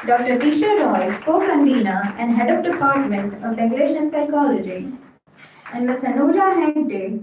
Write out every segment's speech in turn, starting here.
Dr. Tisha Roy, co-convener and head of Department of English and Psychology, and Ms. Anuja Hegde,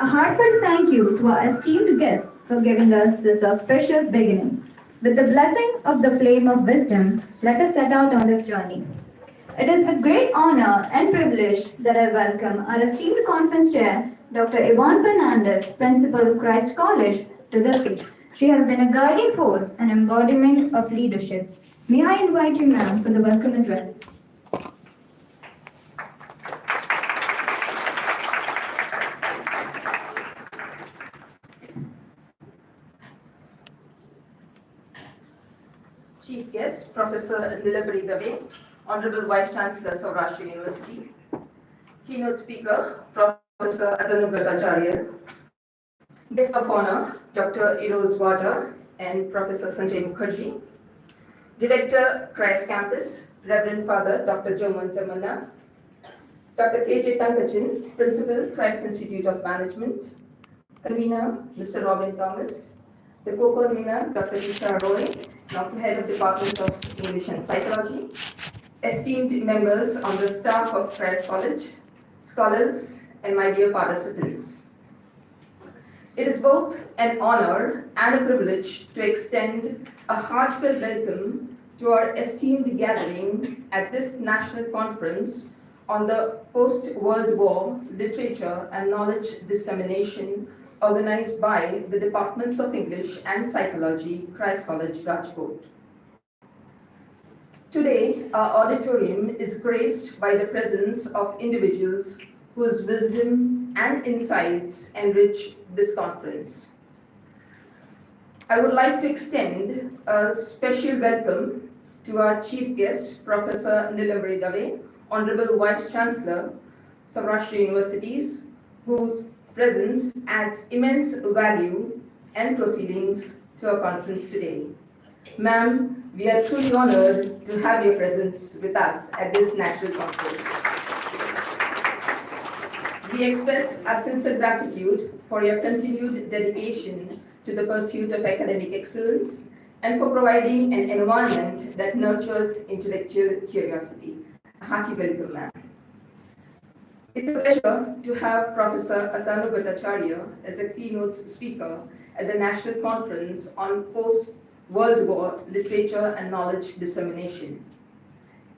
a heartfelt thank you to our esteemed guests for giving us this auspicious beginning. With the blessing of the flame of wisdom, let us set out on this journey. It is with great honor and privilege that I welcome our esteemed conference chair, Dr. Yvonne Fernandez, Principal, Christ College, to the stage. She has been a guiding force and embodiment of leadership. May I invite you, ma'am, for the welcome address. Chief guest, Professor Nilabari Dave, Honorable Vice Chancellor, Saurashtra University. Keynote speaker, Professor Atanu Bhattacharya. Guest of honor, Dr. Eroz Waja and Professor Sanjay Mukherjee. Director, Christ Campus, Reverend Father Dr. Joman Tamanna. Dr. K.J. Tankachin, Principal, Christ Institute of Management. Convener, Mr. Robin Thomas. The co-convener, Dr. Tisha Roy, and also head of Department of English and Psychology. Esteemed members on the staff of Christ College, scholars, and my dear participants. It is both an honor and a privilege to extend a heartfelt welcome to our esteemed gathering at this national conference on the post-World War literature and knowledge dissemination organized by the Departments of English and Psychology, Christ College, Rajkot. Today, our auditorium is graced by the presence of individuals whose wisdom and insights enrich this conference. I would like to extend a special welcome to our chief guest, Professor Nilabari Dave, Honorable Vice Chancellor, Saurashtra Universities, whose presence adds immense value and proceedings to our conference today. Ma'am, we are truly honored to have your presence with us at this national conference. We express our sincere gratitude for your continued dedication to the pursuit of academic excellence and for providing an environment that nurtures intellectual curiosity. A hearty welcome, ma'am. It's a pleasure to have Professor Atanu Bhattacharya as a keynote speaker at the National Conference on Post-World War Literature and Knowledge Dissemination.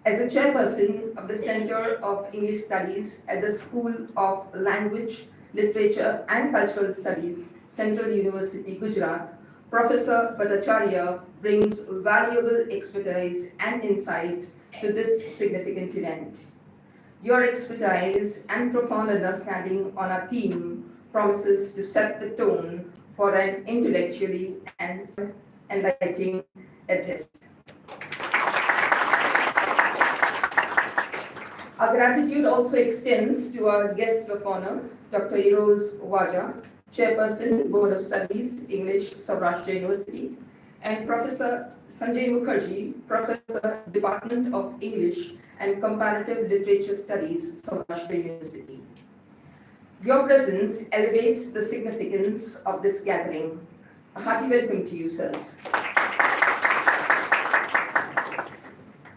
As the chairperson of the Center of English Studies at the School of Language, Literature and Cultural Studies, Central University, Gujarat, Professor Bhattacharya brings valuable expertise and insights to this significant event. Your expertise and profound understanding on our theme promises to set the tone for an intellectually and enlightening address. Our gratitude also extends to our guest of honor, Dr. Eros Waja, Chairperson, Board of Studies, English, Saurashtra University, and Professor Sanjay Mukherjee, Professor, Department of English and Comparative Literature Studies, Saurashtra University. Your presence elevates the significance of this gathering. A hearty welcome to you, sirs.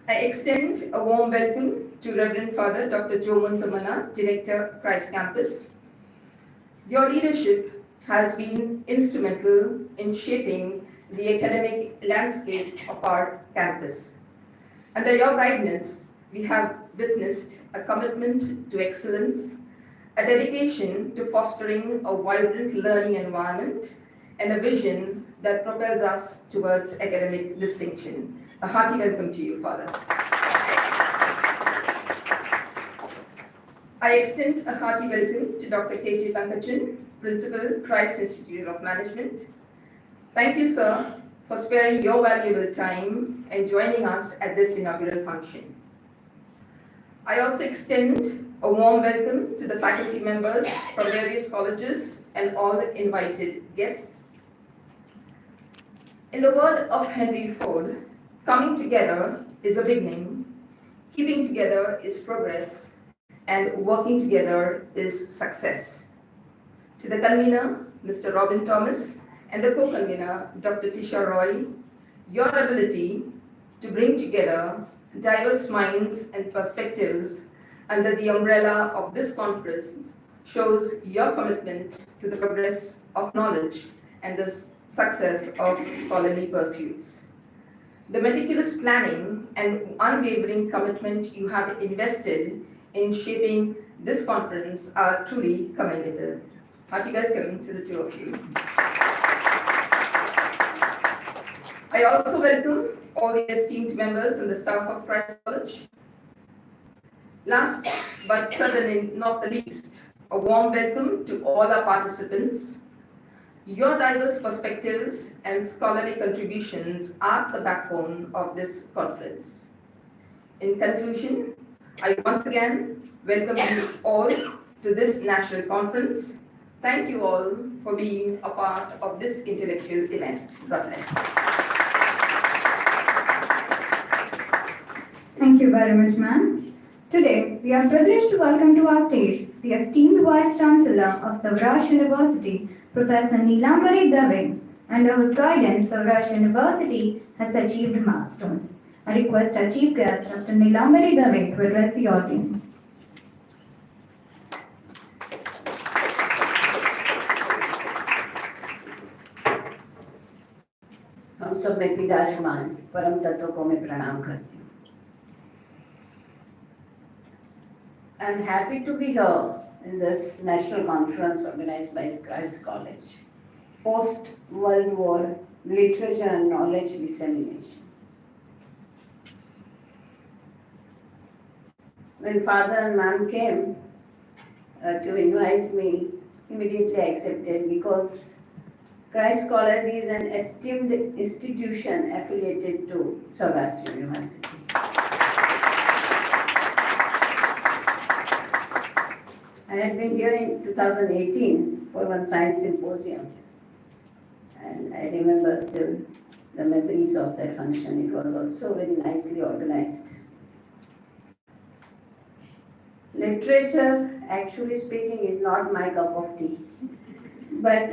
I extend a warm welcome to Reverend Father Dr. Joe Muntamana, Director, Christ Campus. Your leadership has been instrumental in shaping the academic landscape of our campus. Under your guidance, we have witnessed a commitment to excellence, a dedication to fostering a vibrant learning environment, and a vision that propels us towards academic distinction. A hearty welcome to you, Father. I extend a hearty welcome to Dr. K.J. Pankachan, Principal, Christ Institute of Management. Thank you, sir, for sparing your valuable time and joining us at this inaugural function. I also extend a warm welcome to the faculty members from various colleges and all the invited guests. In the word of Henry Ford, coming together is a beginning, keeping together is progress, and working together is success. To the convener, Mr. Robin Thomas, and the co-convener, Dr. Tisha Roy, your ability to bring together diverse minds and perspectives under the umbrella of this conference shows your commitment to the progress of knowledge and the success of scholarly pursuits. The meticulous planning and unwavering commitment you have invested in shaping this conference are truly commendable. Hearty welcome to the two of you. I also welcome all the esteemed members and the staff of Christ College. Last, but certainly not the least, a warm welcome to all our participants. Your diverse perspectives and scholarly contributions are the backbone of this conference. In conclusion, I once again welcome you all to this national conference. Thank you all for being a part of this intellectual event. God bless. Thank you very much, ma'am. Today, we are privileged to welcome to our stage the esteemed Vice Chancellor of Saurashtra University, Professor Neelambari Dave. Under whose guidance, Saurashtra University has achieved milestones. I request our Chief Guest, Dr. Neelambari Dave, to address the audience. हम सब में विराजमान परम तत्व को मैं प्रणाम करती हूँ. I am happy to be here in this national conference organized by Christ College, post-World War literature and knowledge dissemination. When Father and Ma'am came to invite me, immediately I accepted because Christ College is an esteemed institution affiliated to Saurashtra University. I had been here in 2018 for one science symposium, and I remember still the memories of that function. It was also very nicely organized. Literature, actually speaking, is not my cup of tea, but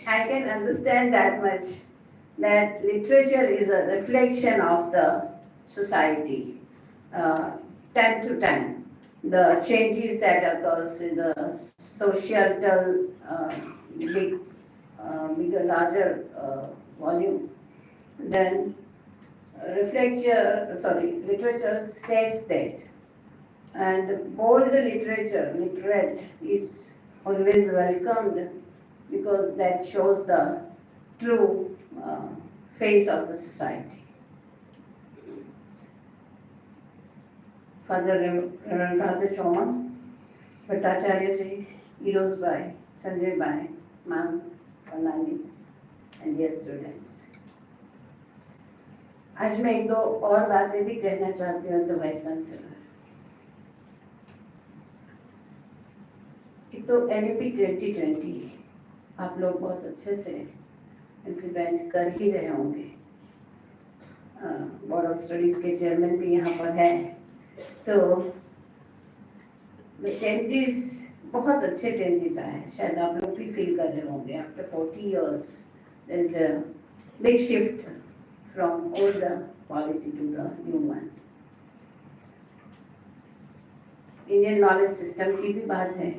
I can understand that much, that literature is a reflection of the society, time to time. The changes that occurs in the societal bigger, larger volume, then literature stays there. And bold literature, literate, is always welcomed because that shows the true face of the society. Father Reverend Father Choma, Bhattacharya ji, Eros Bhai, Sanjay Bhai, Ma'am Fernandez, and dear students. आज मैं एक दो और बातें भी कहना चाहती हूँ एज अ वाइस चांसलर। एक तो एनईपी 2020 आप लोग बहुत अच्छे से इम्प्लीमेंट कर ही रहे होंगे। बोर्ड ऑफ स्टडीज के चेयरमैन भी यहाँ पर है, तो चेंजेस बहुत अच्छे चेंजेस आए हैं, शायद आप लोग भी फील कर रहे होंगे। After 40 years there is a big shift from old policy to the new one. Indian knowledge system की भी बात है,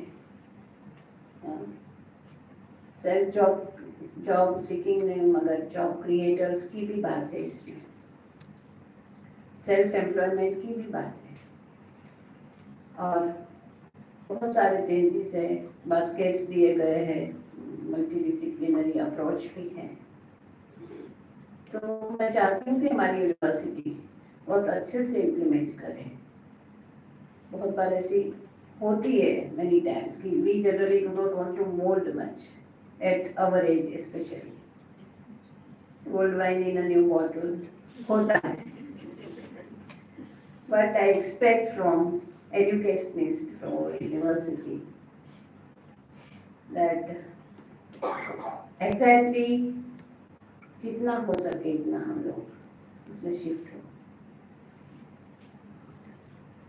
सेल्फ जॉब सीकिंग नहीं मगर जॉब क्रिएटर्स की भी बात है, इसमें सेल्फ एम्प्लॉयमेंट की भी बात है, और बहुत सारे चेंजेस है, बास्केट्स दिए गए हैं, मल्टीडिसिप्लिनरी अप्रोच भी है। तो मैं चाहती हूँ कि हमारी यूनिवर्सिटी बहुत अच्छे से इम्प्लीमेंट करे। बहुत बार ऐसी होती है many times कि we generally do not want to mold much at our age especially. Old wine in a new bottle होता है, but I expect from educationists from our university that exactly जितना हो सके इतना हम लोग उसमें शिफ्ट हो।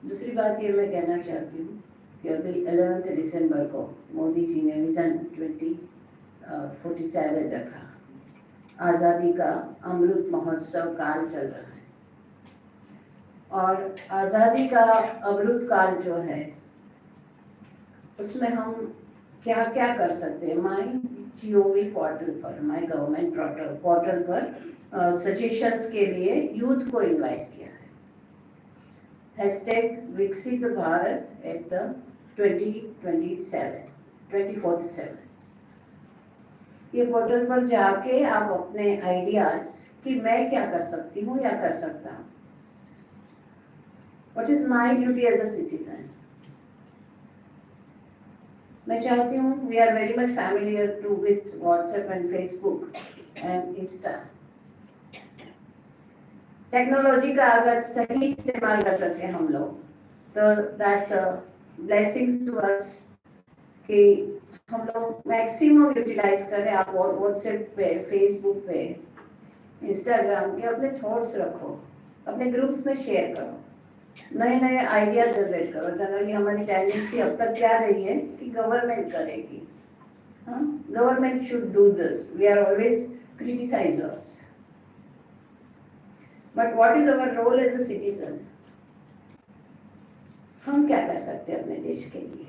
दूसरी बात ये मैं कहना चाहती हूँ कि अभी 11 दिसंबर को मोदी जी ने विजन 2047 रखा। आज़ादी का अमृत महोत्सव काल चल रहा है, और आज़ादी का अमृत काल जो है उसमें हम क्या क्या कर सकते हैं। माई GOV पोर्टल पर, माई गवर्नमेंट पोर्टल पर सजेशंस के लिए यूथ को इनवाइट किया है। हैशटैग विकसित भारत एट द 2047 ये पोर्टल पर जाके आप अपने आइडियाज कि मैं क्या कर सकती हूँ या कर सकता हूँ, what is my duty as a citizen. मैं चाहती हूँ, we are very much familiar to with WhatsApp and Facebook and Insta. Technology का अगर सही इस्तेमाल कर सके हम लोग तो that's a blessings to us कि हम लोग मैक्सिमम यूटिलाइज करें। आप व्हाट्सएप पे, फेसबुक पे, इंस्टाग्राम के अपने थॉट्स रखो, अपने ग्रुप्स में शेयर करो, नए नए आइडिया जनरेट करो। जनरली हमारी टेंडेंसी अब तक क्या रही है कि गवर्नमेंट करेगी, government should do this, we are always criticisers, but what is our role as a citizen. हम क्या कर सकते हैं अपने देश के लिए,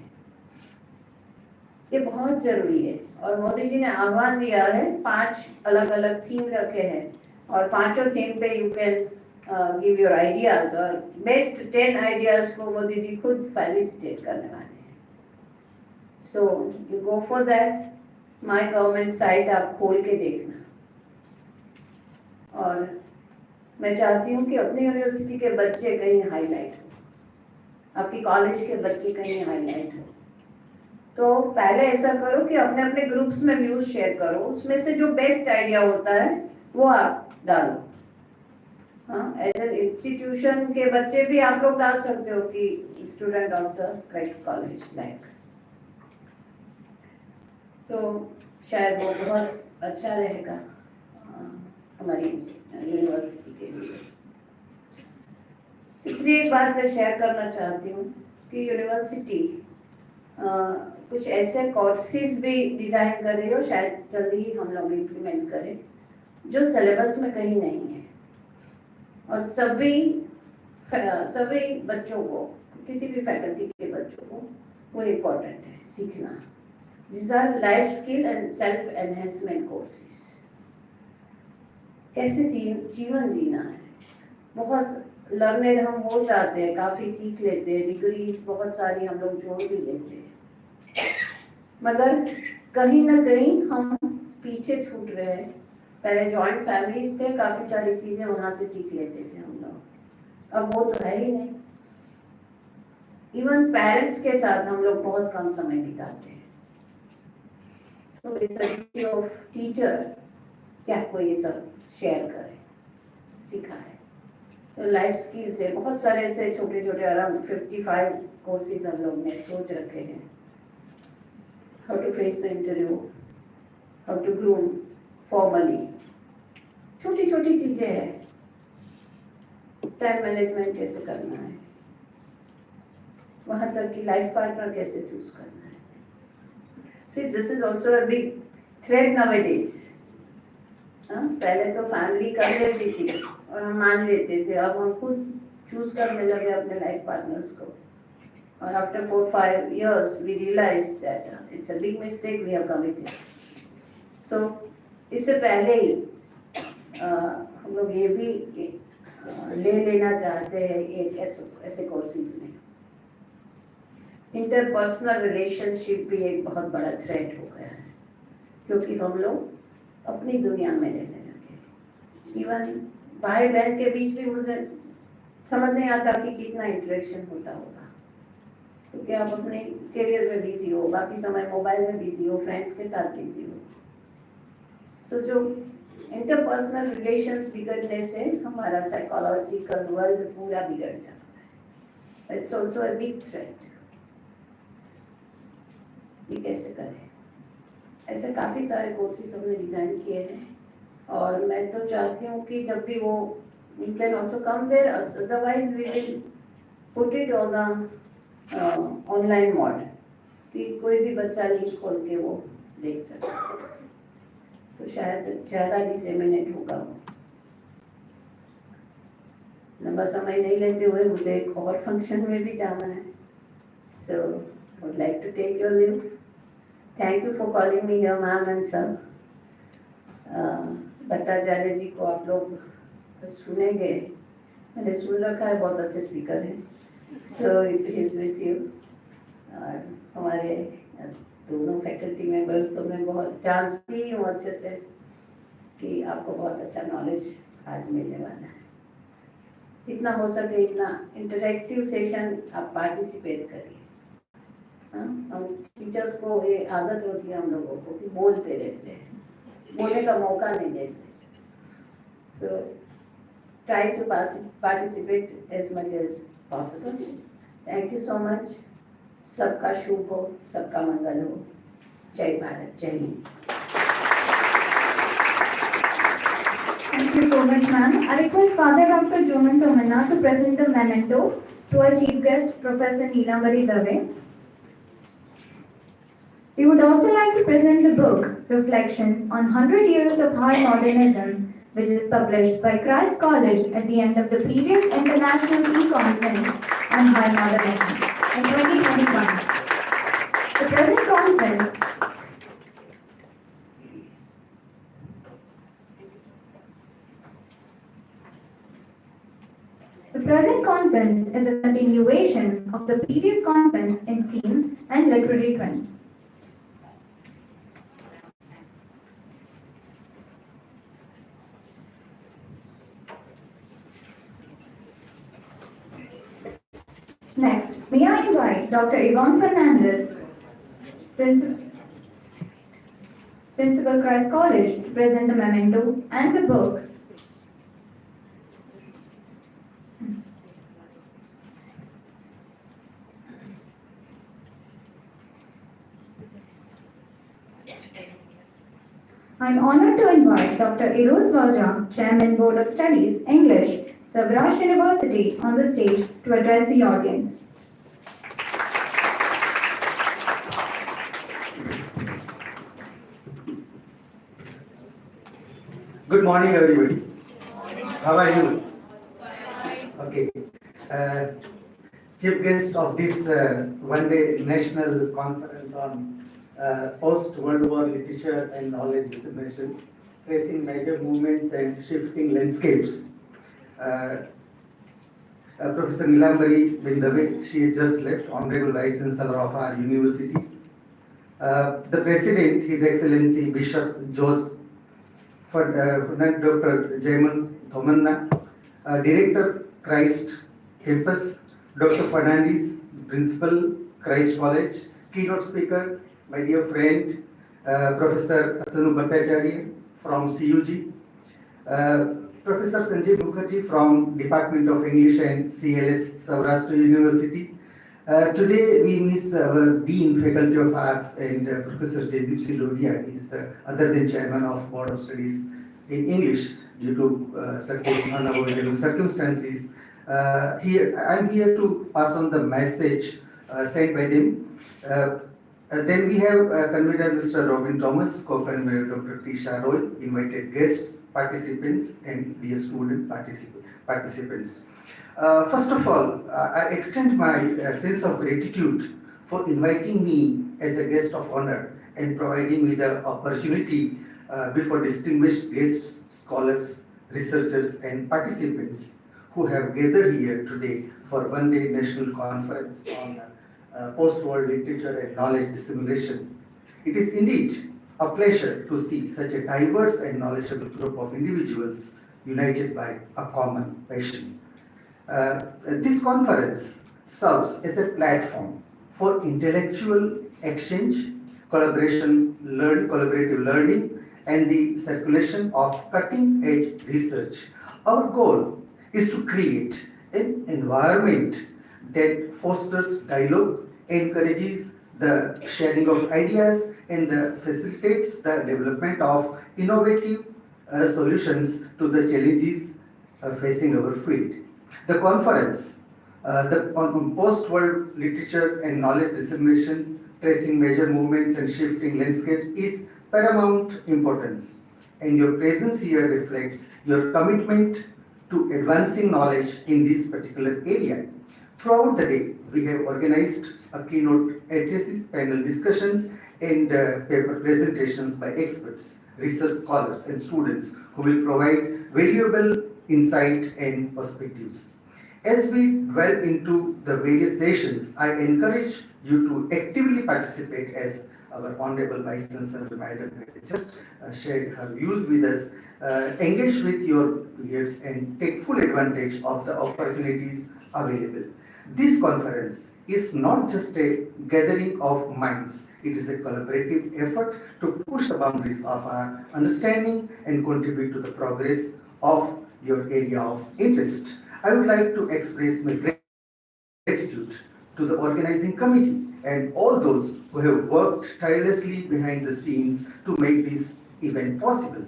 ये बहुत जरूरी है। और मोदी जी ने आह्वान दिया है, 5 अलग अलग थीम रखे हैं, और पांचों थीम पे you can give your ideas, और बेस्ट 10 आइडियाज को मोदी जी खुद फेलिसिटेट करने वाले हैं। So you go for that. My government site आप खोल के देखना। और मैं चाहती हूँ कि अपनी यूनिवर्सिटी के बच्चे कहीं हाईलाइट हो, आपकी कॉलेज के बच्चे कहीं हाईलाइट हो, तो पहले ऐसा करो कि अपने अपने ग्रुप्स में व्यूज शेयर करो, उसमें से जो बेस्ट आइडिया होता है वो आप डालो। हाँ, एज एन इंस्टीट्यूशन के बच्चे भी आप लोग डाल सकते हो कि student of the Christ college like, तो शायद वो बहुत अच्छा रहेगा हमारी यूनिवर्सिटी के लिए। इसलिए एक बात मैं शेयर करना चाहती हूँ कि यूनिवर्सिटी कुछ ऐसे कोर्सेज भी डिजाइन कर रही हो, शायद जल्दी ही हम लोग इम्प्लीमेंट करें, जो सिलेबस में कहीं नहीं है, और सभी बच्चों को, किसी भी फैकल्टी के बच्चों को वो इम्पोर्टेंट है सीखना। These are life skill and self enhancement courses। कैसे जीवन जीना है। बहुत लर्नेड हम हो जाते हैं, काफी सीख लेते हैं, डिग्रीज बहुत सारी हम लोग जोड़ भी लेते हैं, मगर कहीं ना कहीं हम पीछे छूट रहे हैं। पहले जॉइंट फैमिलीज थे, काफी सारी चीजें वहां से सीख लेते थे हम लोग, अब वो तो है ही नहीं। इवन पेरेंट्स के साथ हम लोग बहुत कम समय बिताते हैं. So it's a duty of teacher कि आपको ये सब शेयर करे, सिखाए. तो लाइफ स्किल्स है, बहुत सारे ऐसे छोटे छोटे अराउंड 55 कोर्सेज हम लोग ने सोच रखे हैं. How to face the interview, how to groom formally, छोटी छोटी चीजें हैं. टाइम मैनेजमेंट कैसे करना है, वहां तक कि लाइफ पार्टनर कैसे चूज करना है. See this is also a big thread nowadays. पहले तो फैमिली कर लेती थी और हम मान लेते थे, अब हम खुद चूज करने लगे अपने लाइफ पार्टनर्स को. और after 4-5 years we realized that it's a big mistake we have committed. So इससे पहले ही हम लोग ये भी ले लेना चाहते हैं एक ऐसे कोर्सेज में. इंटरपर्सनल रिलेशनशिप भी एक बहुत बड़ा थ्रेट हो गया है, क्योंकि हम लोग अपनी दुनिया में रहने लगे. इवन भाई बहन के बीच भी मुझे समझ नहीं आता कि कितना इंटरेक्शन होता होगा, क्योंकि आप अपने करियर में बिजी हो, बाकी समय मोबाइल में बिजी हो, फ्रेंड्स के साथ बिजी हो. सो जो इंटरपर्सनल रिलेशंस बिगड़ने से हमारा साइकोलॉजिकल वर्ल्ड पूरा बिगड़ जाता है. It's also a big threat. ये कैसे करें? ऐसे काफ़ी सारे कोर्सेज हमने डिज़ाइन किए हैं, और मैं तो चाहती हूँ कि जब भी वो you can also come there, otherwise we will put it on the online mode, कि कोई भी बच्चा लिंक खोल के वो देख सके. तो शायद ज़्यादा डिसेमिनेट होगा वो. लंबा समय नहीं लेते हुए मुझे एक और फंक्शन में भी जाना है. So would like to take your leave. Thank you for calling me your ma'am and sir. Bhattacharya ji को आप लोग सुनेंगे, मैंने सुन रखा है, बहुत अच्छे स्पीकर हैं. So it is with you. हमारे दोनों फैकल्टी मेंबर्स तो मैं बहुत जानती हूँ अच्छे से कि आपको बहुत अच्छा नॉलेज आज मिलने वाला है. जितना हो सके इतना इंटरेक्टिव सेशन आप पार्टिसिपेट करिए. हम टीचर्स को ये आदत होती है हम लोगों को कि बोलते रहते हैं, बोलने का मौका नहीं देते. So try to participate as much as possible. Thank you so much. सबका शुभ हो, सबका मंगल हो. जय भारत, जय Hind. Thank you so much, ma'am. I request Father Dr. Joman Tamanna to present the memento to our chief guest, Professor Neelamari Dave. We would also like to present the book, Reflections on 100 Years of High Modernism, which is published by Christ College at the end of the previous International E-Conference on High Modernism in 2021. The present conference is a continuation of the previous conference in theme and literary trends. Next, may I invite Dr. Yvonne Fernandez, Principal Christ College, to present the memento and the book. I'm honored to invite Dr. Eros Valja, Chairman Board of Studies, English, Savrash University, on the stage to address the audience. Good morning, everybody. How are you? Okay. Chief guest of this one-day national conference on post-World War literature and knowledge dissemination, facing major movements and shifting landscapes. Professor Neelamari Dave, she just left, Honorable Vice Chancellor of our university. The President, His Excellency Bishop Jose Dr. Jaiman Thomanna, Director Christ Campus, Dr. Fernandez, Principal, Christ College, keynote speaker, my dear friend, Professor Atanu Bhattacharya from CUG, Professor Sanjay Mukherjee from Department of English and CLS, Saurashtra University. Today we miss our Dean, Faculty of Arts, and Professor Jaydeep Singh Lodia. He is the other than chairman of Board of Studies in English due to certain unavoidable circumstances. I'm here to pass on the message sent by them. Then we have convener Mr. Robin Thomas, co-convener Dr. Tisha Roy, invited guests, participants, and dear student participants. First of all, I extend my sense of gratitude for inviting me as a guest of honor and providing me the opportunity before distinguished guests, scholars, researchers, and participants who have gathered here today for one-day national conference on post-war literature and knowledge dissemination. It is indeed a pleasure to see such a diverse and knowledgeable group of individuals united by a common passion. This conference serves as a platform for intellectual exchange, collaborative learning, and the circulation of cutting-edge research. Our goal is to create an environment that fosters dialogue, encourages the sharing of ideas, and facilitates the development of innovative solutions to the challenges facing our field. The conference on post-war literature and knowledge dissemination, tracing major movements and shifting landscapes is paramount importance, and your presence here reflects your commitment to advancing knowledge in this particular area. Throughout the day, we have organized a keynote addresses, panel discussions, and paper presentations by experts, research scholars, and students who will provide valuable insight and perspectives. As we delve into the various sessions, I encourage you to actively participate as our Honorable Vice Chancellor Madam just shared her views with us. Engage with your peers and take full advantage of the opportunities available. This conference is not just a gathering of minds, it is a collaborative effort to push the boundaries of our understanding and contribute to the progress of your area of interest. I would like to express my gratitude to the organizing committee and all those who have worked tirelessly behind the scenes to make this event possible.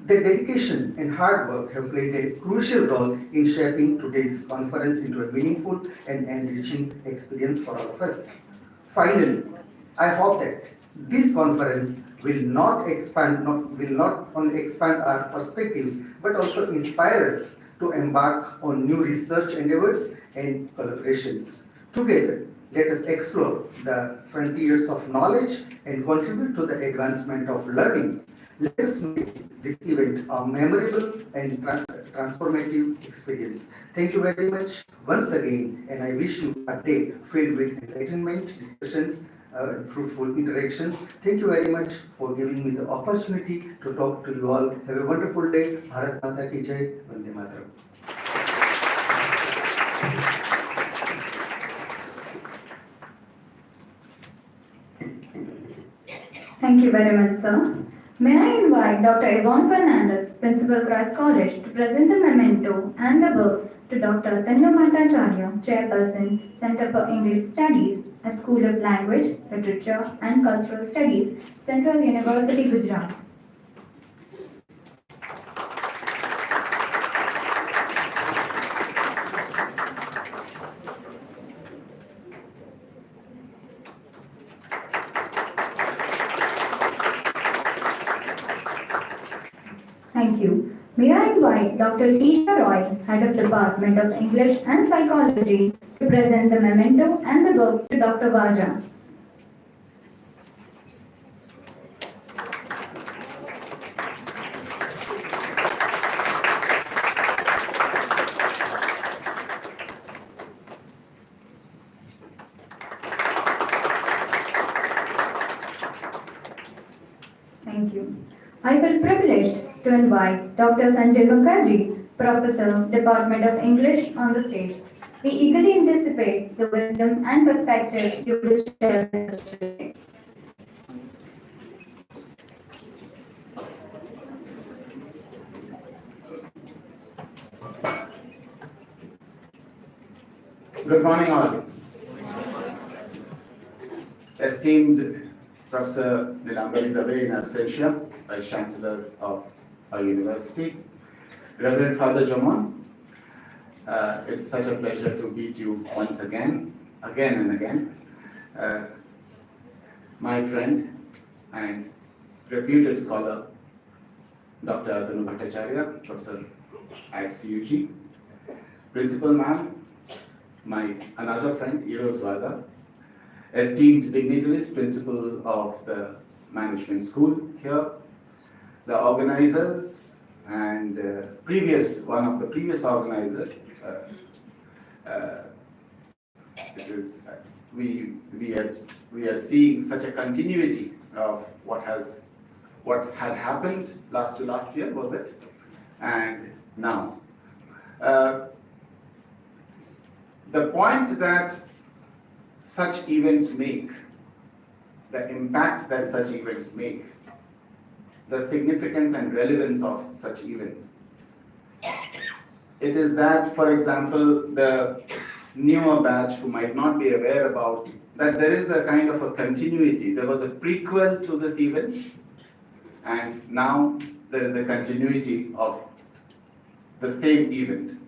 Their dedication and hard work have played a crucial role in shaping today's conference into a meaningful and enriching experience for all of us. Finally, I hope that this conference will not only expand our perspectives, but also inspire us to embark on new research endeavors and collaborations. Together, let us explore the frontiers of knowledge and contribute to the advancement of learning. Let us make this event a memorable and transformative experience. Thank you very much once again, and I wish you a day filled with enlightenment, discussions, fruitful interactions. Thank you very much for giving me the opportunity to talk to you all. Have a wonderful day. Bharat Mata ki Jai, Vande Mataram. Thank you very much, sir. May I invite Dr. Yvonne Fernandez, Principal Christ College, to present the memento and the book to Dr. Tannu Bhattacharya, Chairperson, Center for English Studies at School of Language, Literature and Cultural Studies, Central University, Gujarat. Thank you. May I invite Dr. Tisha Roy, Head of Department of English and Psychology, to present the memento and the book to Dr. Vaja. Thank you. I feel privileged to invite Dr. Sanjay Mukherjee, Professor, Department of English, on the stage. We eagerly anticipate the wisdom and perspective you will share with us today. Good morning, all. Esteemed Professor Nilambari Dave in absentia, Vice Chancellor of our university, Reverend Father Jomon, it's such a pleasure to meet you once again and again. Uh, my friend and reputed scholar, Dr. Atanu Bhattacharya, Professor at CUG, Principal Ma'am, my another friend, Eros Vaza, esteemed dignitaries, principal of the management school here, the organizers, and one of the previous organizers. It is we are seeing such a continuity of what had happened last year, was it, and now. The point that such events make, the impact that such events make, the significance and relevance of such events. It is that, for example, the newer batch who might not be aware about that there is a kind of a continuity. There was a prequel to this event, and now there is a continuity of the same event.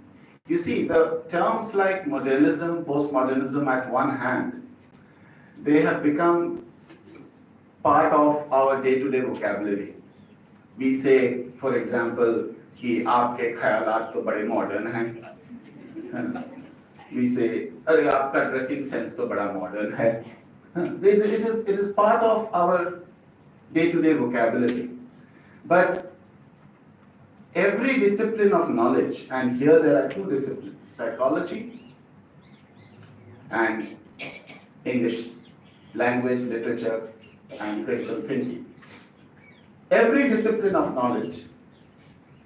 You see, the terms like modernism, postmodernism at one hand, they have become part of our day-to-day vocabulary. We say, for example, कि आपके ख्यालात तो बड़े modern हैं. We say, अरे आपका dressing sense तो बड़ा modern है. It is part of our day-to-day vocabulary. But every discipline of knowledge, and here there are two disciplines, psychology and English, language, literature, and critical thinking. Every discipline of knowledge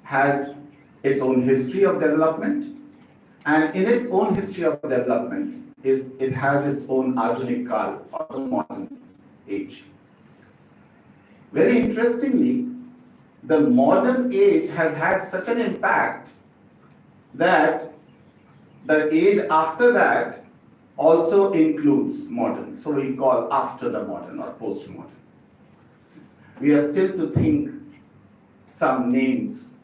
has its own history of development, and in its own history of development, it has its own Adunik Kal, or the modern age. Very interestingly, the modern age has had such an impact that the age after that also includes modern. So we call after the modern or postmodern. We are still to think some names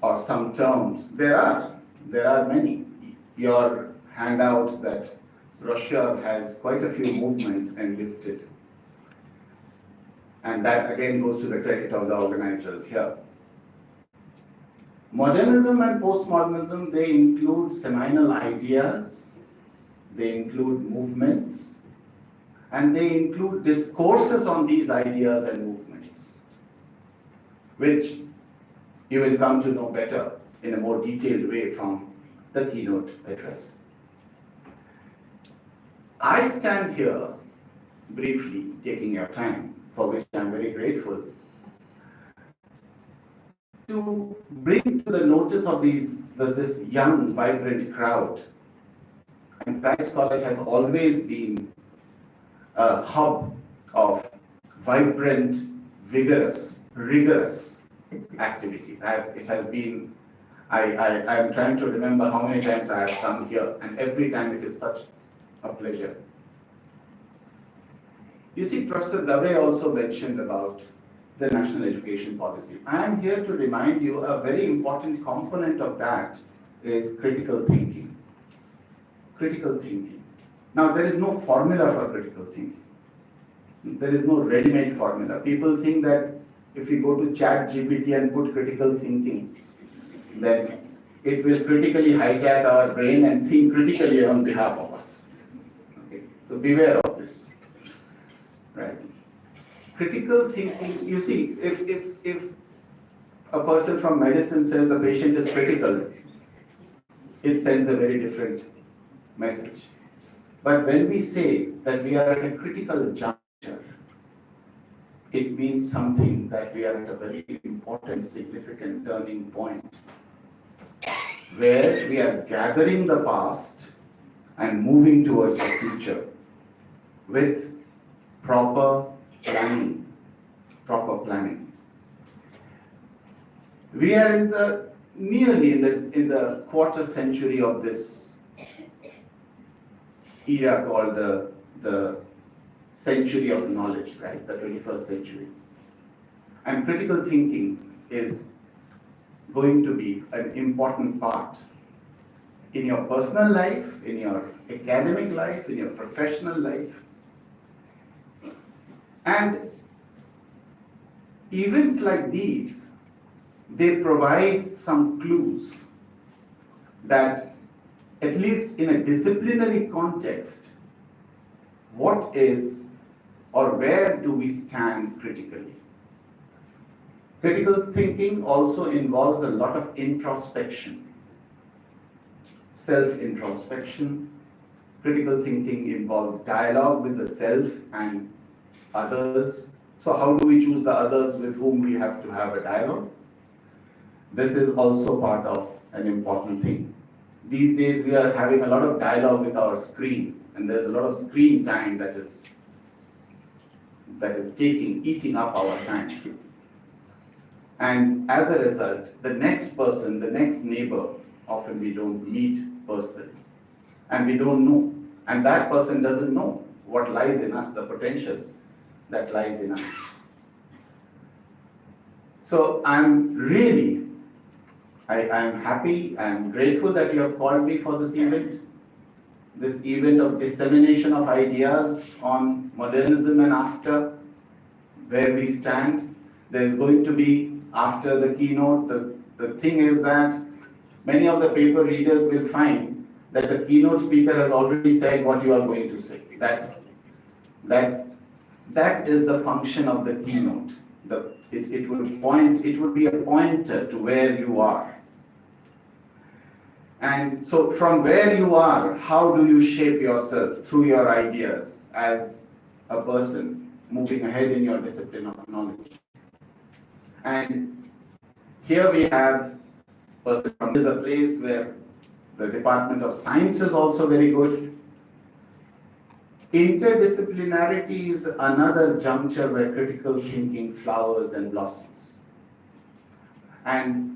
or some terms. There are many. Your handout that Russia has quite a few movements enlisted. And that again goes to the credit of the organizers here. Modernism and postmodernism, they include seminal ideas, they include movements, and they include discourses on these ideas and movements, which you will come to know better in a more detailed way from the keynote address. I stand here briefly, taking your time, for which I'm very grateful, to bring to the notice of this young, vibrant crowd. And Christ College has always been a hub of vibrant, vigorous, rigorous activities. It has been, I am trying to remember how many times I have come here, and every time it is such a pleasure. You see, Professor Dave also mentioned about the national education policy. I am here to remind you a very important component of that is critical thinking. Critical thinking. Now, there is no formula for critical thinking. There is no ready-made formula. People think that if you go to ChatGPT and put critical thinking, then it will critically hijack our brain and think critically on behalf of us. Okay? So beware of this. Right? Critical thinking, you see, if a person from medicine says the patient is critical, it sends a very different message. But when we say that we are at a critical juncture, it means something that we are at a very important, significant turning point, where we are gathering the past and moving towards the future with proper planning. Proper planning. We are in the nearly in the quarter century of this era called the century of knowledge, right? The 21st century. And critical thinking is going to be an important part in your personal life, in your academic life, in your professional life. And events like these, they provide some clues that, at least in a disciplinary context, what is or where do we stand critically. Critical thinking also involves a lot of introspection, self-introspection. Critical thinking involves dialogue with the self and others. So how do we choose the others with whom we have to have a dialogue? This is also part of an important thing. These days we are having a lot of dialogue with our screen, and there's a lot of screen time that is eating up our time. And as a result, the next person, the next neighbor, often we don't meet personally. And we don't know. And that person doesn't know what lies in us, the potential that lies in us. So I'm happy, I'm grateful that you have called me for this event of dissemination of ideas on modernism and after, where we stand. There's going to be, after the keynote, the thing is that many of the paper readers will find that the keynote speaker has already said what you are going to say. That is the function of the keynote. It will be a pointer to where you are. And so from where you are, how do you shape yourself through your ideas as a person moving ahead in your discipline of knowledge? And here we have a place where the Department of Science is also very good. Interdisciplinarity is another juncture where critical thinking flowers and blossoms. And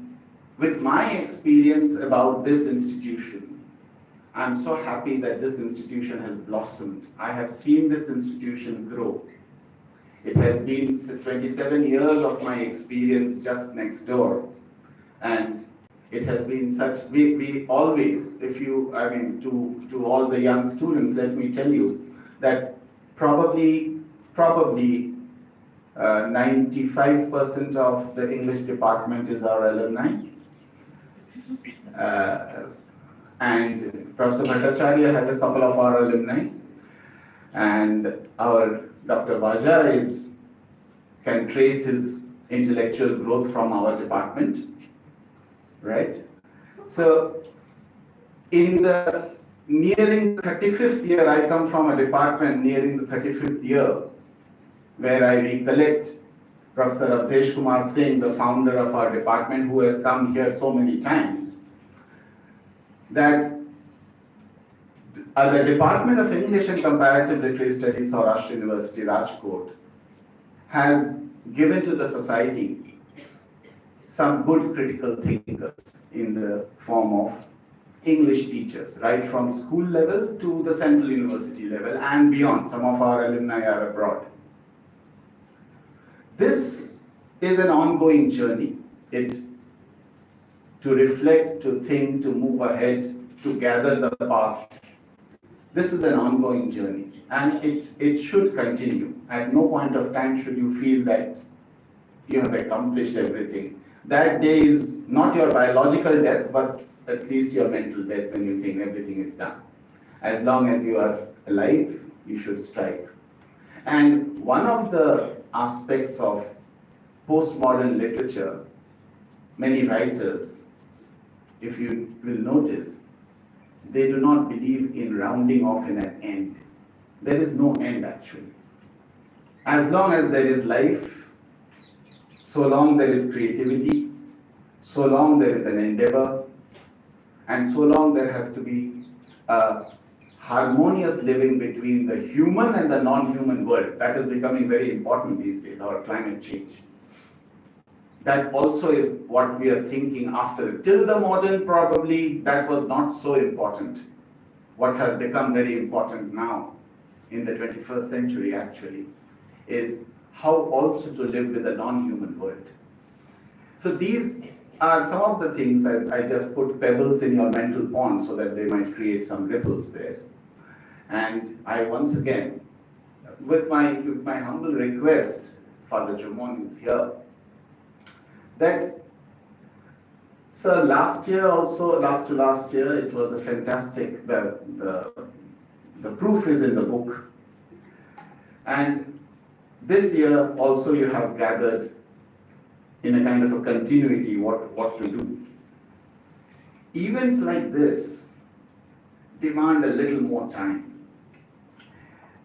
with my experience about this institution, I'm so happy that this institution has blossomed. I have seen this institution grow. It has been 27 years of my experience just next door. And it has been such, we always, to all the young students, let me tell you that probably 95% of the English department is our alumni. And Professor Bhattacharya has a couple of our alumni. And our Dr. Vaja can trace his intellectual growth from our department, right? So, in the nearing the 35th year, I come from a department nearing the 35th year, where I recollect Professor Avdesh Kumar Singh, the founder of our department, who has come here so many times, that the Department of English and Comparative Literary Studies, Saurashtra University, Rajkot, has given to the society some good critical thinkers in the form of English teachers, right from school level to the Central University level and beyond. Some of our alumni are abroad. This is an ongoing journey. To reflect, to think, to move ahead, to gather the past. This is an ongoing journey, and it should continue. At no point of time should you feel that you have accomplished everything. That day is not your biological death, but at least your mental death when you think everything is done. As long as you are alive, you should strive. And one of the aspects of postmodern literature, many writers, if you will notice, they do not believe in rounding off in an end. There is no end actually. As long as there is life, so long there is creativity, so long there is an endeavor, and so long there has to be a harmonious living between the human and the non-human world. That is becoming very important these days, our climate change. That also is what we are thinking after. Till the modern, probably that was not so important. What has become very important now, in the 21st century actually, is how also to live with a non-human world. So these are some of the things. I just put pebbles in your mental pond so that they might create some ripples there. And I once again, with my humble request, Father Jumon is here, that, sir, last year also, last year, it was a fantastic, the proof is in the book. And this year also you have gathered in a kind of a continuity what to do. Events like this demand a little more time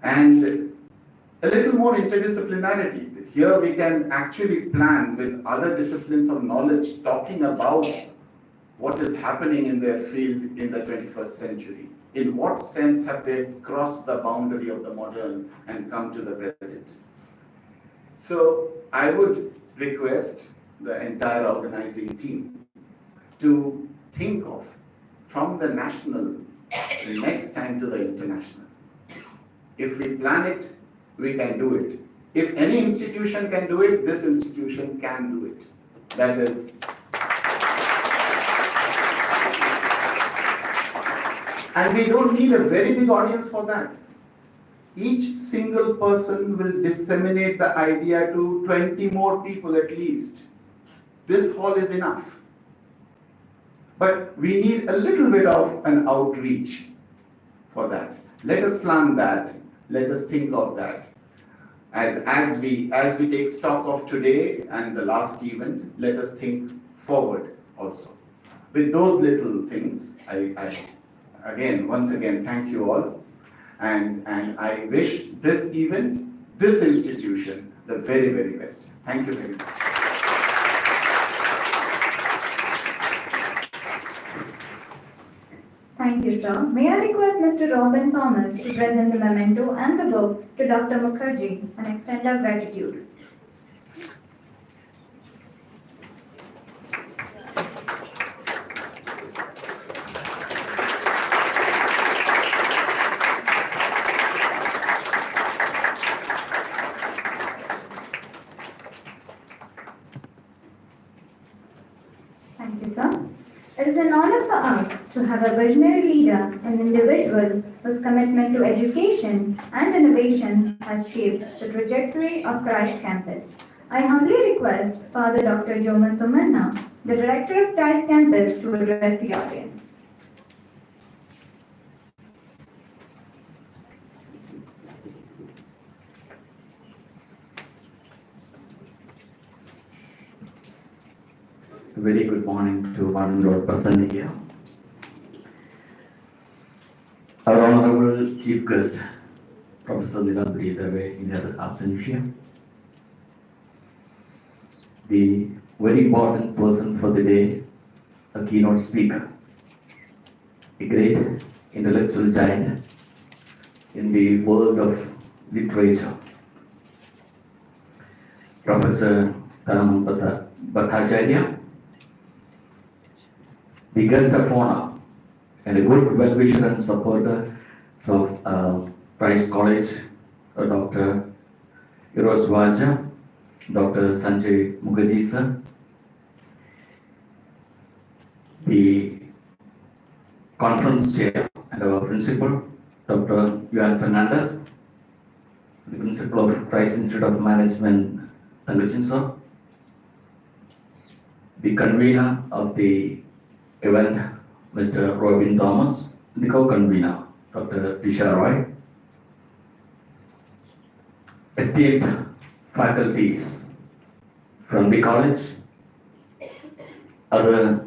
and a little more interdisciplinarity. Here we can actually plan with other disciplines of knowledge talking about what is happening in their field in the 21st century. In what sense have they crossed the boundary of the modern and come to the present? So I would request the entire organizing team to think of from the national next time to the international. If we plan it, we can do it. If any institution can do it, this institution can do it. That is. And we don't need a very big audience for that. Each single person will disseminate the idea to 20 more people at least. This hall is enough. But we need a little bit of an outreach for that. Let us plan that. Let us think of that. As we take stock of today and the last event, let us think forward also. With those little things, once again, thank you all. And I wish this event, this institution, the very, very best. Thank you very much. Thank you, sir. May I request Mr. Robin Thomas to present the memento and the book to Dr. Mukherjee and extend our gratitude. Thank you, sir. It is an honor for us to have a visionary leader, an individual whose commitment to education and innovation has shaped the trajectory of Christ Campus. I humbly request Father Dr. Joman Tumanna, the Director of Christ Campus, to address the audience. A very good morning to one and all present here. Our Honorable Chief Guest, Professor Nilabri Dave, in her absence here. The very important person for the day, a keynote speaker, a great intellectual giant in the world of literature, Professor Tanam Bhattacharya, the guest of honor and a good well-wisher and supporter of Price College, Dr. Eros Vaja, Dr. Sanjay Mukherjee sir, the conference chair and our principal, Dr. Yuan Fernandez, the principal of Price Institute of Management, Tangachin sir, the convener of the event, Mr. Robin Thomas, the co-convener, Dr. Tisha Roy, esteemed faculties from the college, other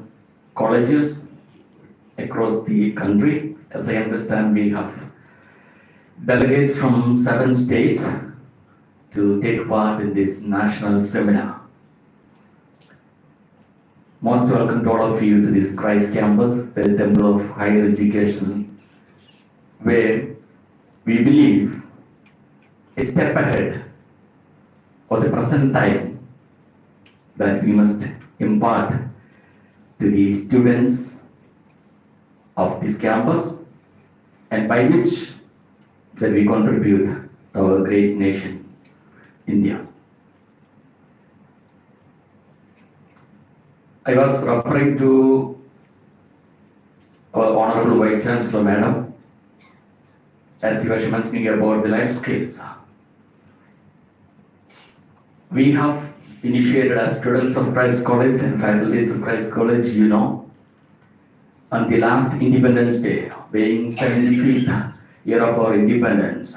colleges across the country. As I understand, we have delegates from 7 states to take part in this national seminar. Most welcome to all of you to this Christ Campus, the Temple of Higher Education where we believe a step ahead of the present time that we must impart to the students of this campus, and by which that we contribute to our great nation, India. I was referring to our Honorable Vice Chancellor, Madam, as he was mentioning about the life skills. We have initiated as students of Christ College and faculties of Christ College, you know, on the last Independence Day, being 75th year of our independence,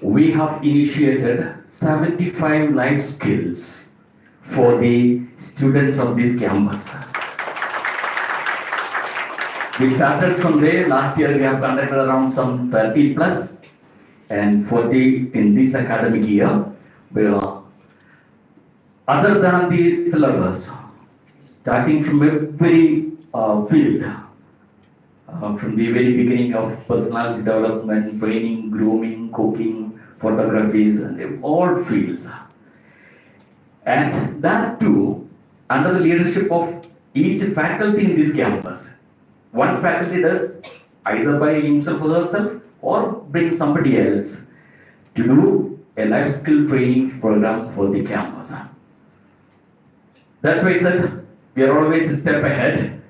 we have initiated 75 life skills for the students of this campus. We started from there. Last year we have conducted around some 30 plus and 40 in this academic year. Other than the syllabus, starting from every field, from the very beginning of personality development, training, grooming, cooking, photographies, and all fields. And that too, under the leadership of each faculty in this campus. One faculty does either by himself or herself or bring somebody else to do a life skill training program for the campus. That's why I said we are always a step ahead.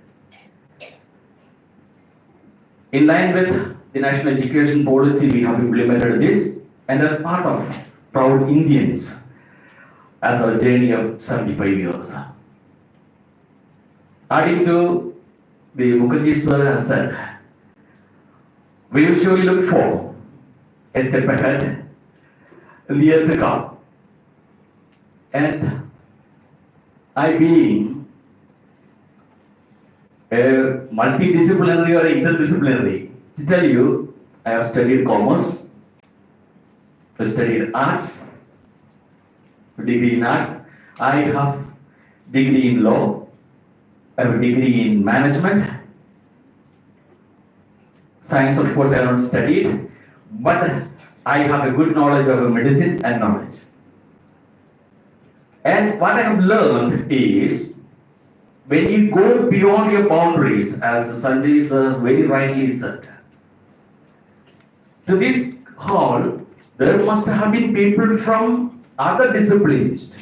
In line with the national education policy, we have implemented this, and as part of Proud Indians, as our journey of 75 years. Adding to the Mukherjee sir has said, we will surely look for a step ahead in the year to come. And I being a multidisciplinary or interdisciplinary, to tell you, I have studied commerce, I studied arts, degree in arts, I have degree in law, I have a degree in management. Science, of course, I have not studied, but I have a good knowledge of medicine and knowledge. And what I have learned is, when you go beyond your boundaries, as Sanjay sir very rightly said, to this hall, there must have been people from other disciplines,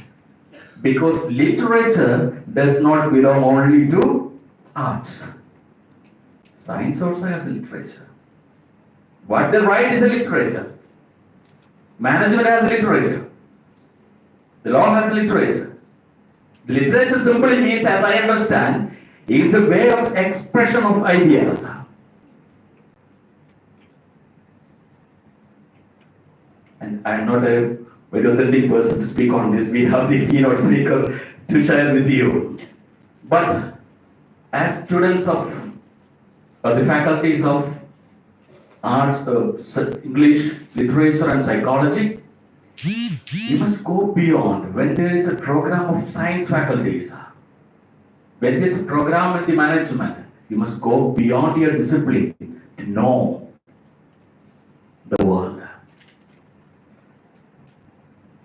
because literature does not belong only to arts. Science also has a literature. What they write is a literature. Management has a literature. The law has a literature. The literature simply means, as I understand, is a way of expression of ideas. And I am not a very authentic person to speak on this. We have the keynote speaker to share with you. But as students of the faculties of arts, English, literature and psychology, you must go beyond. When there is a program of science faculties, when there is a program in the management, you must go beyond your discipline to know the world.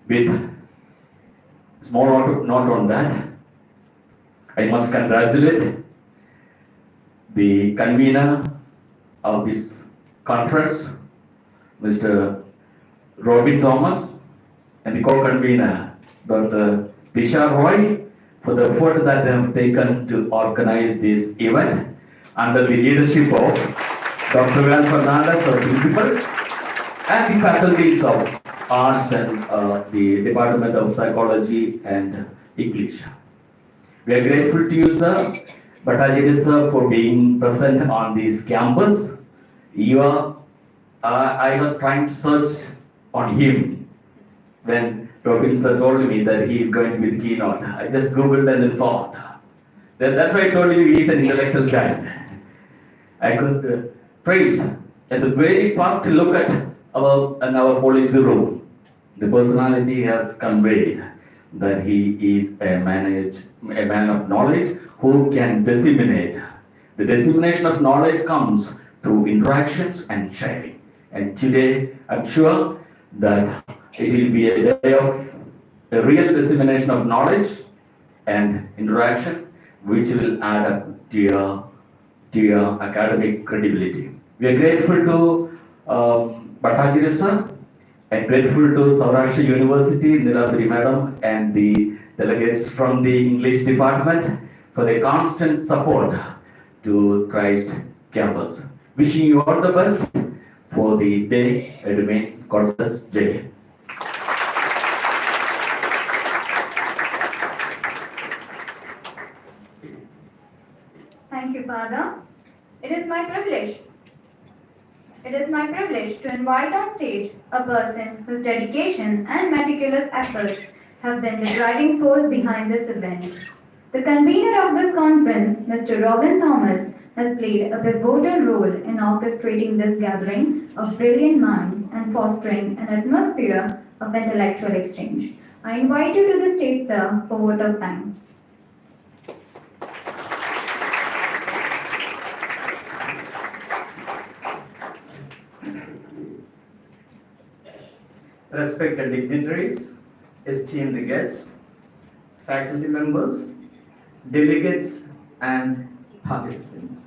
With small note on that, I must congratulate the convener of this conference, Mr. Robin Thomas, and the co-convener, Dr. Tisha Roy, for the effort that they have taken to organize this event under the leadership of Dr. Val Fernandez, our principal, and the faculties of arts and the Department of Psychology and English. We are grateful to you, sir, Bhattacharya sir, for being present on this campus. I was trying to search on him when Robin sir told me that he is going to be the keynote. I just googled and then found. That's why I told you he is an intellectual guy. I could trace at the very first look at our policy room, the personality has conveyed that he is a man of knowledge who can disseminate. The dissemination of knowledge comes through interactions and sharing. And today, I'm sure that it will be a day of a real dissemination of knowledge and interaction, which will add up to your academic credibility. We are grateful to Bhattacharya sir and grateful to Saurashtra University, Nilabari madam, and the delegates from the English department for their constant support to Christ campus. Wishing you all the best for the day. I remain. God bless. Jai Hind. Thank you, Father. It is my privilege. It is my privilege to invite on stage a person whose dedication and meticulous efforts have been the driving force behind this event. The convener of this conference, Mr. Robin Thomas, has played a pivotal role in orchestrating this gathering of brilliant minds and fostering an atmosphere of intellectual exchange. I invite you to the stage, sir, for vote of thanks. Respected dignitaries, esteemed guests, faculty members, delegates, and participants.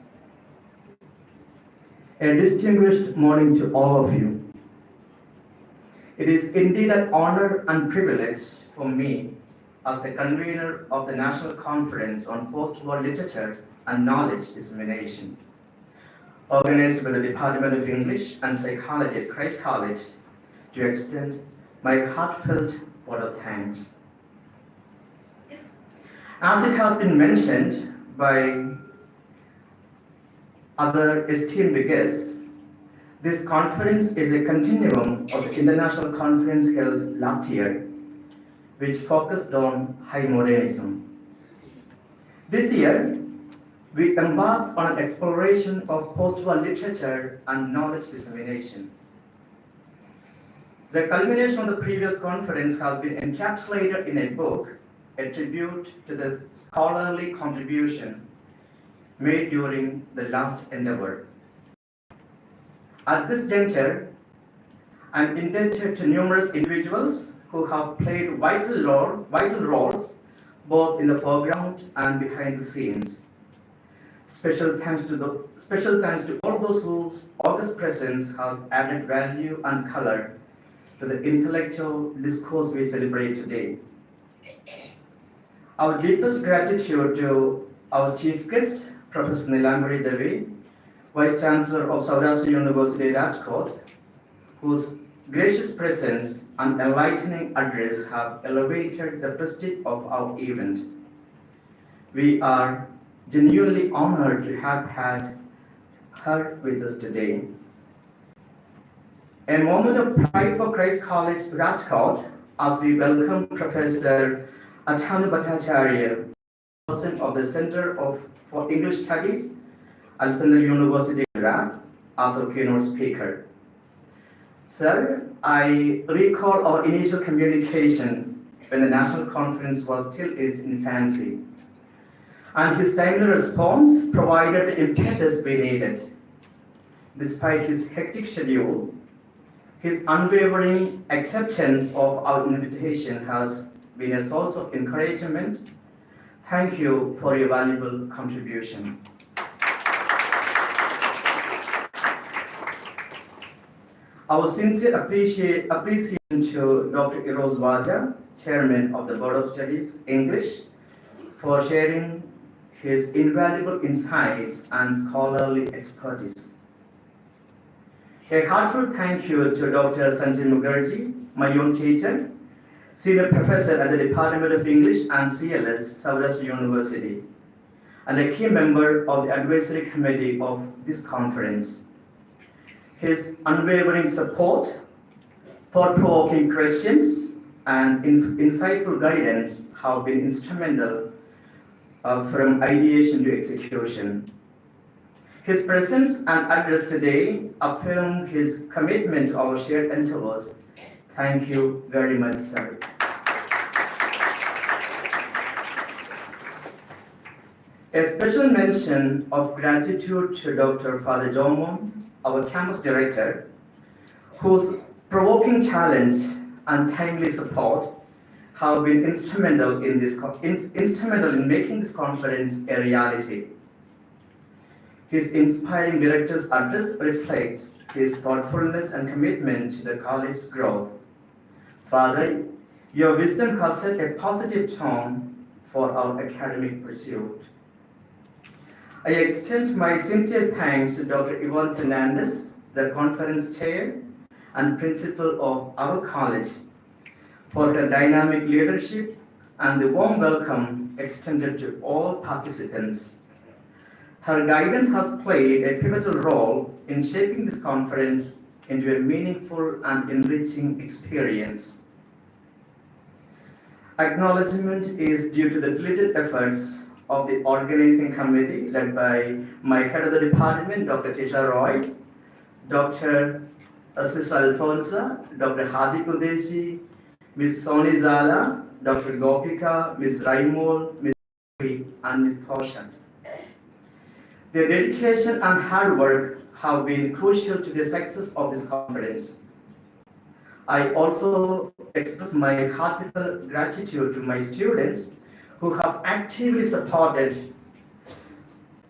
A distinguished morning to all of you. It is indeed an honor and privilege for me as the convener of the National Conference on Post-War Literature and Knowledge Dissemination, organized by the Department of English and Psychology at Christ College, to extend my heartfelt word of thanks. As it has been mentioned by other esteemed guests, this conference is a continuum of the international conference held last year, which focused on high modernism. This year, we embarked on an exploration of post-war literature and knowledge dissemination. The culmination of the previous conference has been encapsulated in a book, a tribute to the scholarly contribution made during the last endeavor. At this juncture, I'm indebted to numerous individuals who have played vital roles both in the foreground and behind the scenes. Special thanks to all those whose august presence has added value and color to the intellectual discourse we celebrate today. Our deepest gratitude to our chief guest, Professor Nilambari Dave, Vice Chancellor of Saurashtra University, Rajkot, whose gracious presence and enlightening address have elevated the prestige of our event. We are genuinely honored to have had her with us today. A moment of pride for Christ College, Rajkot, as we welcome Professor Atanu Bhattacharya, person of the Center for English Studies at Central University, Gujarat, as our keynote speaker. Sir, I recall our initial communication when the national conference was still in its infancy, and his timely response provided the impetus we needed. Despite his hectic schedule, his unwavering acceptance of our invitation has been a source of encouragement. Thank you for your valuable contribution. Our sincere appreciation to Dr. Eros Vaja, Chairman of the Board of Studies, English, for sharing his invaluable insights and scholarly expertise. A heartfelt thank you to Dr. Sanjay Mukherjee, my own teacher, Senior Professor at the Department of English and CLS, Saurashtra University, and a key member of the Advisory Committee of this conference. His unwavering support, thought-provoking questions, and insightful guidance have been instrumental from ideation to execution. His presence and address today affirm his commitment to our shared endeavors. Thank you very much, sir. A special mention of gratitude to Dr. Father Jomon, our campus director, whose provoking challenge and timely support have been instrumental in making this conference a reality. His inspiring director's address reflects his thoughtfulness and commitment to the college's growth. Father, your wisdom has set a positive tone for our academic pursuit. I extend my sincere thanks to Dr. Yvonne Fernandez, the conference chair and principal of our college, for her dynamic leadership and the warm welcome extended to all participants. Her guidance has played a pivotal role in shaping this conference into a meaningful and enriching experience. Acknowledgement is due to the diligent efforts of the organizing committee led by my head of the department, Dr. Tisha Roy, Dr. Sister Alfonsa, Dr. Hadi Kudeshi, Ms. Soni Zala, Dr. Gopika, Ms. Raimol, Ms. and Ms. Thoshan. Their dedication and hard work have been crucial to the success of this conference. I also express my heartfelt gratitude to my students who have actively supported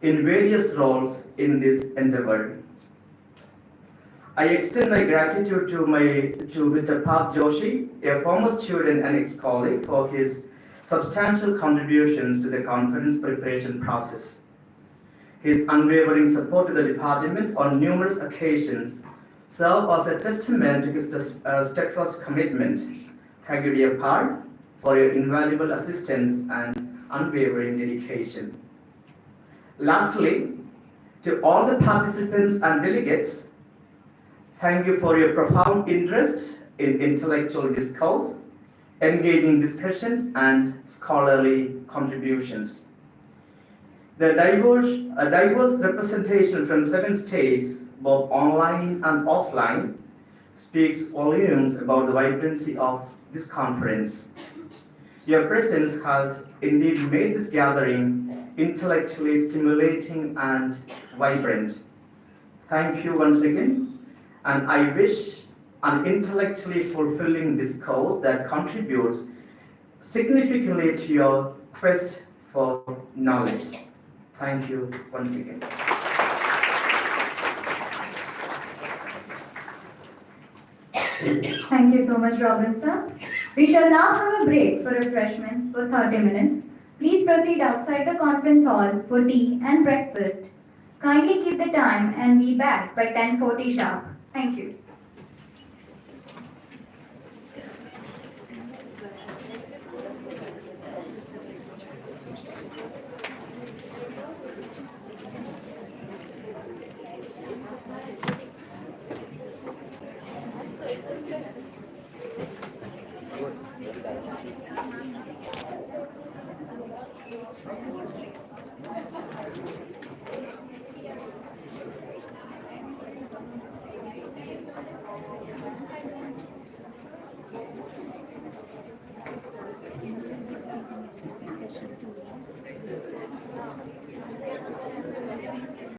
in various roles in this endeavor. I extend my gratitude to Mr. Parth Joshi, a former student and ex-colleague, for his substantial contributions to the conference preparation process. His unwavering support to the department on numerous occasions serve as a testament to his steadfast commitment. Thank you, dear Parth, for your invaluable assistance and unwavering dedication. Lastly, to all the participants and delegates, thank you for your profound interest in intellectual discourse, engaging discussions, and scholarly contributions. The diverse representation from 7 states, both online and offline, speaks volumes about the vibrancy of this conference. Your presence has indeed made this gathering intellectually stimulating and vibrant. Thank you once again, and I wish an intellectually fulfilling discourse that contributes significantly to your quest for knowledge. Thank you once again. Thank you so much, Robin sir. We shall now have a break for refreshments for 30 minutes. Please proceed outside the conference hall for tea and breakfast. Kindly keep the time and be back by 10:40 sharp. Thank you.